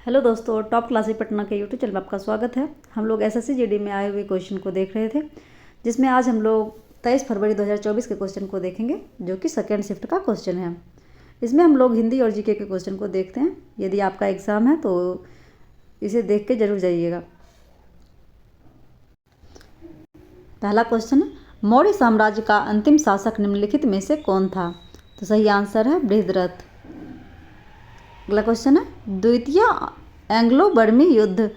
Hello दोस्तों, top classes Patna के YouTube channel में आपका स्वागत है। हम लोग एसएससी जीडी में आए हुए क्वेश्चन को देख रहे थे, जिसमें आज हम लोग 23 फरवरी 2024 के क्वेश्चन को देखेंगे, जो कि सेकेंड शिफ्ट का क्वेश्चन है। इसमें हम लोग हिंदी और जीके के क्वेश्चन को देखते हैं। यदि आपका एग्ज़ाम है तो इसे देख के जरूर जाइएगा। पहला क्वेश्चन, मौर्य साम्राज्य का अंतिम शासक निम्नलिखित में से कौन था? तो सही आंसर है बृहद्रथ। अगला क्वेश्चन है, द्वितीय एंग्लो बर्मी युद्ध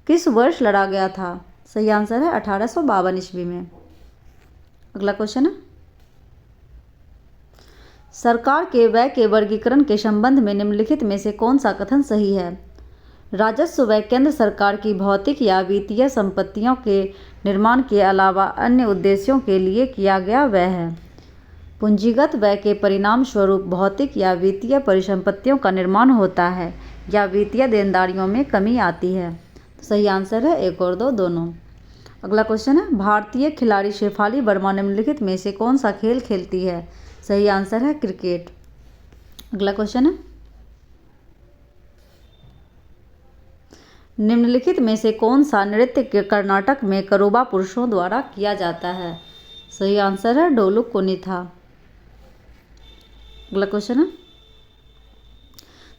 किस वर्ष लड़ा गया था? सही आंसर है 1852 ईस्वी में। अगला क्वेश्चन है, सरकार के व्यय के वर्गीकरण के संबंध में निम्नलिखित में से कौन सा कथन सही है? राजस्व व्यय केंद्र सरकार की भौतिक या वित्तीय संपत्तियों के निर्माण के अलावा अन्य उद्देश्यों के लिए किया गया व्यय है। पूंजीगत व्यय के परिणाम स्वरूप भौतिक या वित्तीय परिसंपत्तियों का निर्माण होता है या वित्तीय देनदारियों में कमी आती है। तो सही आंसर है 1 और 2 दोनों। अगला क्वेश्चन है, भारतीय खिलाड़ी शेफाली वर्मा निम्नलिखित में से कौन सा खेल खेलती है? सही आंसर है क्रिकेट। अगला क्वेश्चन है, निम्नलिखित में से कौन सा नृत्य कर्नाटक में करुबा पुरुषों द्वारा किया जाता है? सही आंसर है डोलू कुनिथा। अगला क्वेश्चन है,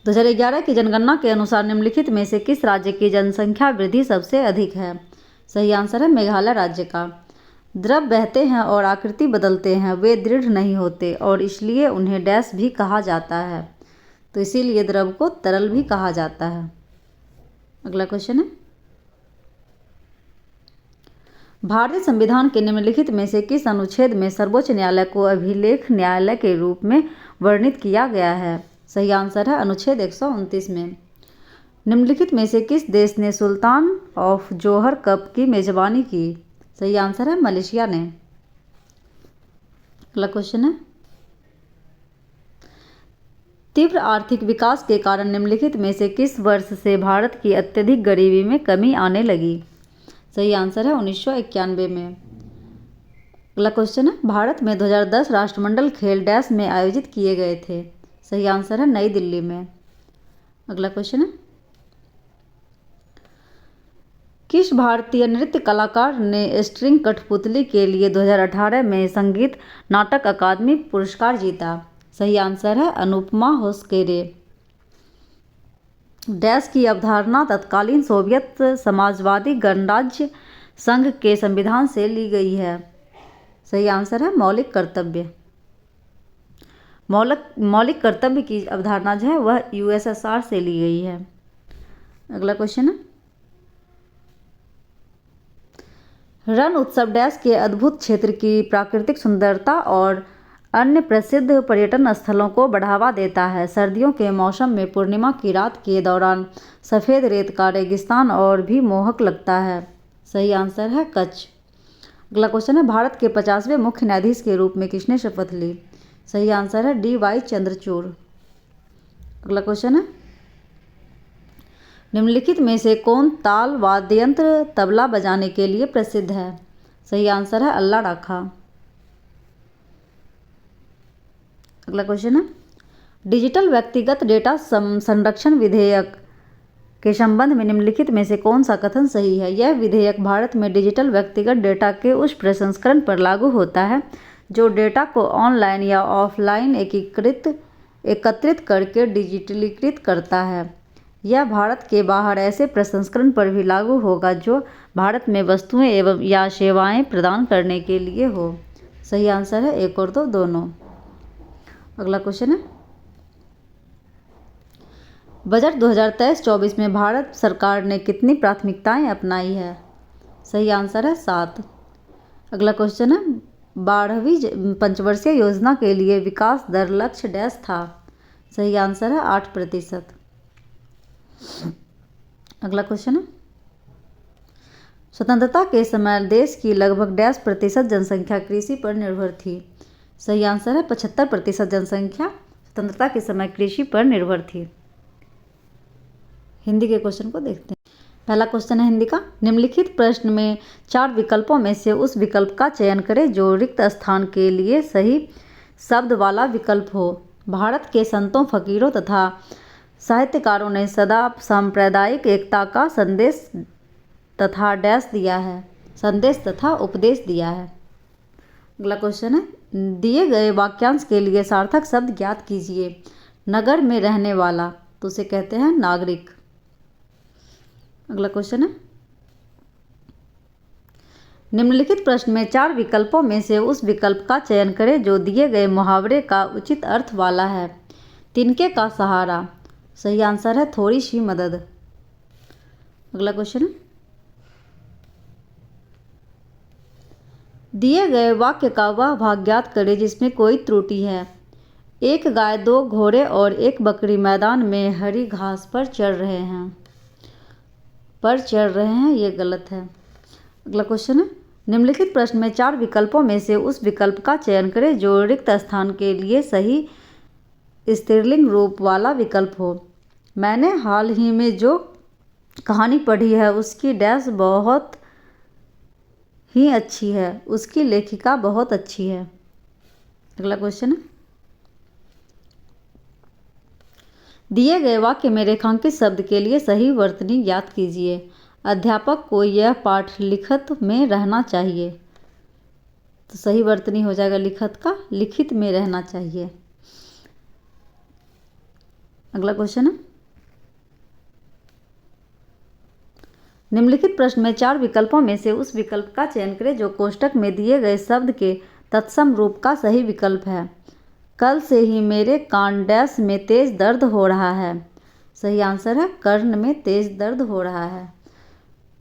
2011 की जनगणना के अनुसार निम्नलिखित में से किस राज्य की जनसंख्या वृद्धि सबसे अधिक है? सही आंसर है मेघालय राज्य का। द्रव बहते हैं और आकृति बदलते हैं, वे दृढ़ नहीं होते और इसलिए उन्हें डैश भी कहा जाता है। तो इसीलिए द्रव को तरल भी कहा जाता है। अगला क्वेश्चन है, भारतीय संविधान के निम्नलिखित में से किस अनुच्छेद में सर्वोच्च न्यायालय को अभिलेख न्यायालय के रूप में वर्णित किया गया है? सही आंसर है अनुच्छेद 129 में। निम्नलिखित में से किस देश ने सुल्तान ऑफ जोहर कप की मेजबानी की? सही आंसर है मलेशिया ने। अगला क्वेश्चन है, तीव्र आर्थिक विकास के कारण निम्नलिखित में से किस वर्ष से भारत की अत्यधिक गरीबी में कमी आने लगी? सही आंसर है 1991 में। अगला क्वेश्चन है, भारत में 2010 राष्ट्रमंडल खेल डैश में आयोजित किए गए थे? सही आंसर है नई दिल्ली में। अगला क्वेश्चन है, किस भारतीय नृत्य कलाकार ने स्ट्रिंग कठपुतली के लिए 2018 में संगीत नाटक अकादमी पुरस्कार जीता? सही आंसर है अनुपमा होसकेरे। डैश की अवधारणा तत्कालीन सोवियत समाजवादी गणराज्य संघ के संविधान से ली गई है? सही आंसर है मौलिक कर्तव्य। मौलिक कर्तव्य की अवधारणा जो है वह यूएसएसआर से ली गई है। अगला क्वेश्चन है, रण उत्सव डैश के अद्भुत क्षेत्र की प्राकृतिक सुंदरता और अन्य प्रसिद्ध पर्यटन स्थलों को बढ़ावा देता है। सर्दियों के मौसम में पूर्णिमा की रात के दौरान सफ़ेद रेत का रेगिस्तान और भी मोहक लगता है। सही आंसर है कच्छ। अगला क्वेश्चन है, भारत के 50वें मुख्य न्यायाधीश के रूप में किसने शपथ ली? सही आंसर है DY चंद्रचूड़। अगला क्वेश्चन है, निम्नलिखित में से कौन ताल वाद्ययंत्र तबला बजाने के लिए प्रसिद्ध है? सही आंसर है अल्लाह डाखा। अगला क्वेश्चन है, डिजिटल व्यक्तिगत डेटा संरक्षण विधेयक के संबंध में निम्नलिखित में से कौन सा कथन सही है? यह विधेयक भारत में डिजिटल व्यक्तिगत डेटा के उस प्रसंस्करण पर लागू होता है जो डेटा को ऑनलाइन या ऑफलाइन एकत्रित करके डिजिटलीकृत करता है। यह भारत के बाहर ऐसे प्रसंस्करण पर भी लागू होगा जो भारत में वस्तुएं एवं या सेवाएं प्रदान करने के लिए हो। सही आंसर है 1 और 2 दोनों। अगला क्वेश्चन है, बजट 2023-24 में भारत सरकार ने कितनी प्राथमिकताएं अपनाई है? सही आंसर है 7। अगला क्वेश्चन है, 12वीं पंचवर्षीय योजना के लिए विकास दर लक्ष्य डैश था? सही आंसर है 8%। अगला क्वेश्चन है, स्वतंत्रता के समय देश की लगभग डैश प्रतिशत जनसंख्या कृषि पर निर्भर थी? सही आंसर है 75% जनसंख्या स्वतंत्रता के समय कृषि पर निर्भर थी। हिंदी के क्वेश्चन को देखते हैं। पहला क्वेश्चन है हिंदी का, निम्नलिखित प्रश्न में 4 विकल्पों में से उस विकल्प का चयन करें जो रिक्त स्थान के लिए सही शब्द वाला विकल्प हो। भारत के संतों, फकीरों तथा साहित्यकारों ने सदा सांप्रदायिक एकता का संदेश तथा डैश दिया है, संदेश तथा उपदेश दिया है। अगला क्वेश्चन है, दिए गए वाक्यांश के लिए सार्थक शब्द ज्ञात कीजिए। नगर में रहने वाला, तो उसे कहते हैं नागरिक। अगला क्वेश्चन है, निम्नलिखित प्रश्न में 4 विकल्पों में से उस विकल्प का चयन करें जो दिए गए मुहावरे का उचित अर्थ वाला है। तिनके का सहारा, सही आंसर है थोड़ी सी मदद। अगला क्वेश्चन, दिए गए वाक्य का वह भाग ज्ञात करें जिसमें कोई त्रुटि है। एक गाय, 2 घोड़े और 1 बकरी मैदान में हरी घास पर चढ़ रहे हैं, ये गलत है। अगला क्वेश्चन है, निम्नलिखित प्रश्न में 4 विकल्पों में से उस विकल्प का चयन करें जो रिक्त स्थान के लिए सही स्त्रीलिंग रूप वाला विकल्प हो। मैंने हाल ही में जो कहानी पढ़ी है उसकी डैश बहुत ही अच्छी है, उसकी लेखिका बहुत अच्छी है। अगला क्वेश्चन है, दिए गए वाक्य में रेखांकित शब्द के लिए सही वर्तनी ज्ञात कीजिए। अध्यापक को यह पाठ लिखत में रहना चाहिए, तो सही वर्तनी हो जाएगा लिखत का, लिखित में रहना चाहिए। अगला क्वेश्चन है, निम्नलिखित प्रश्न में 4 विकल्पों में से उस विकल्प का चयन करें जो कोष्ठक में दिए गए शब्द के तत्सम रूप का सही विकल्प है। कल से ही मेरे कान डैश में तेज दर्द हो रहा है, सही आंसर है कर्ण में तेज दर्द हो रहा है।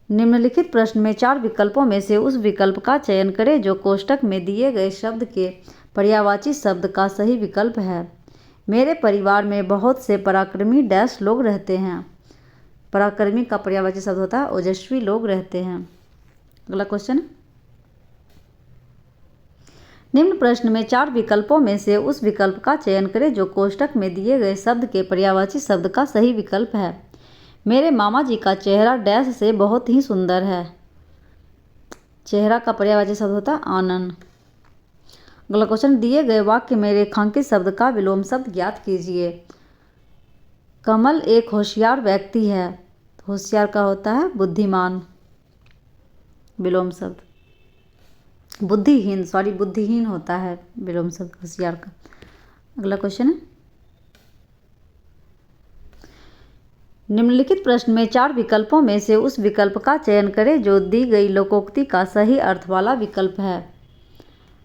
निम्नलिखित प्रश्न में 4 विकल्पों में से उस विकल्प का चयन करें जो कोष्ठक में दिए गए शब्द के पर्यायवाची शब्द का सही विकल्प है। मेरे परिवार में बहुत से पराक्रमी डैश लोग रहते हैं। पराक्रमी का पर्यायवाची शब्द होता है ओजस्वी लोग रहते हैं। अगला क्वेश्चन, निम्न प्रश्न में 4 विकल्पों में से उस विकल्प का चयन करें जो कोष्ठक में दिए गए शब्द के पर्यायवाची शब्द का सही विकल्प है। मेरे मामा जी का चेहरा डैश से बहुत ही सुंदर है। चेहरा का पर्यायवाची शब्द होता है आनंद। अगला क्वेश्चन, दिए गए वाक्य में रेखांकित शब्द का विलोम शब्द ज्ञात कीजिए। कमल एक होशियार व्यक्ति है, होशियार का होता है बुद्धिमान। विलोम शब्द बुद्धिहीन होता है विलोम शब्द होशियार का। अगला क्वेश्चन है, निम्नलिखित प्रश्न में 4 विकल्पों में से उस विकल्प का चयन करें जो दी गई लोकोक्ति का सही अर्थ वाला विकल्प है।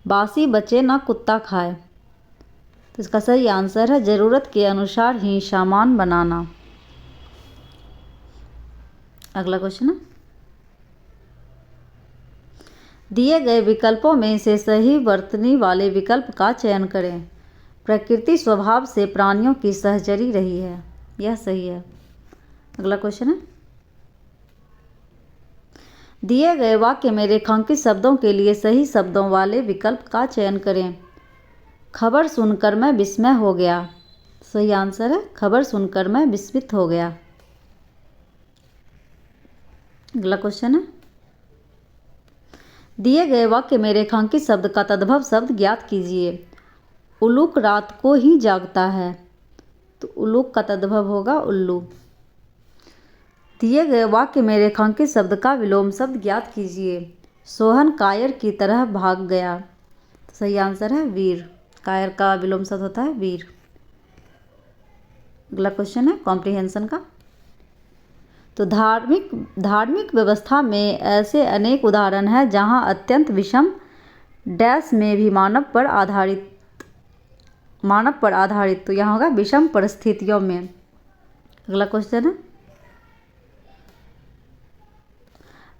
बासी बचे ना कुत्ता खाए, तो इसका सही आंसर है जरूरत के अनुसार ही सामान बनाना। अगला क्वेश्चन है, दिए गए विकल्पों में से सही वर्तनी वाले विकल्प का चयन करें। प्रकृति स्वभाव से प्राणियों की सहचरी रही है, यह सही है। अगला क्वेश्चन है, दिए गए वाक्य में रेखांकित शब्दों के लिए सही शब्दों वाले विकल्प का चयन करें। खबर सुनकर मैं विस्मय हो गया, सही आंसर है खबर सुनकर मैं विस्मित हो गया। अगला क्वेश्चन है, दिए गए वाक्य में रेखांकित शब्द का तद्भव शब्द ज्ञात कीजिए। उल्लूक रात को ही जागता है, तो उल्लूक का तद्भव होगा उल्लू। दिए गए वाक्य में रेखांकित शब्द का विलोम शब्द ज्ञात कीजिए। सोहन कायर की तरह भाग गया, तो सही आंसर है वीर। कायर का विलोम शब्द होता है वीर। अगला क्वेश्चन है कॉम्प्रिहेंशन का, तो धार्मिक व्यवस्था में ऐसे अनेक उदाहरण हैं जहां अत्यंत विषम डैश में भी मानव पर आधारित, तो यहाँ होगा विषम परिस्थितियों में। अगला क्वेश्चन है,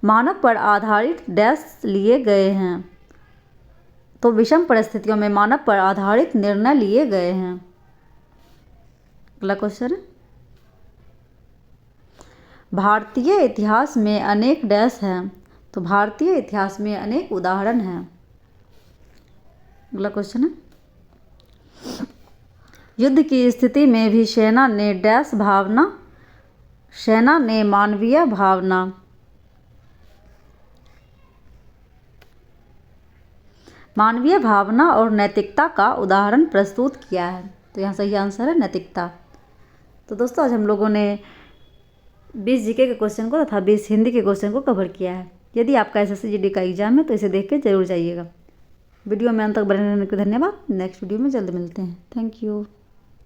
मानव पर आधारित डैश लिए गए हैं, तो विषम परिस्थितियों में मानव पर आधारित निर्णय लिए गए हैं। अगला क्वेश्चन है, भारतीय इतिहास में अनेक डैश हैं, तो भारतीय इतिहास में अनेक उदाहरण हैं। अगला क्वेश्चन है, युद्ध की स्थिति में भी सेना ने मानवीय भावना और नैतिकता का उदाहरण प्रस्तुत किया है, तो यहाँ सही आंसर है नैतिकता। तो दोस्तों आज हम लोगों ने 20 जीके के क्वेश्चन को तथा 20 हिंदी के क्वेश्चन को कवर किया है। यदि आपका SSC GD का एग्जाम है तो इसे देख के जरूर जाइएगा। वीडियो में अंत तक बने रहने के धन्यवाद। नेक्स्ट वीडियो में जल्द मिलते हैं। Thank you.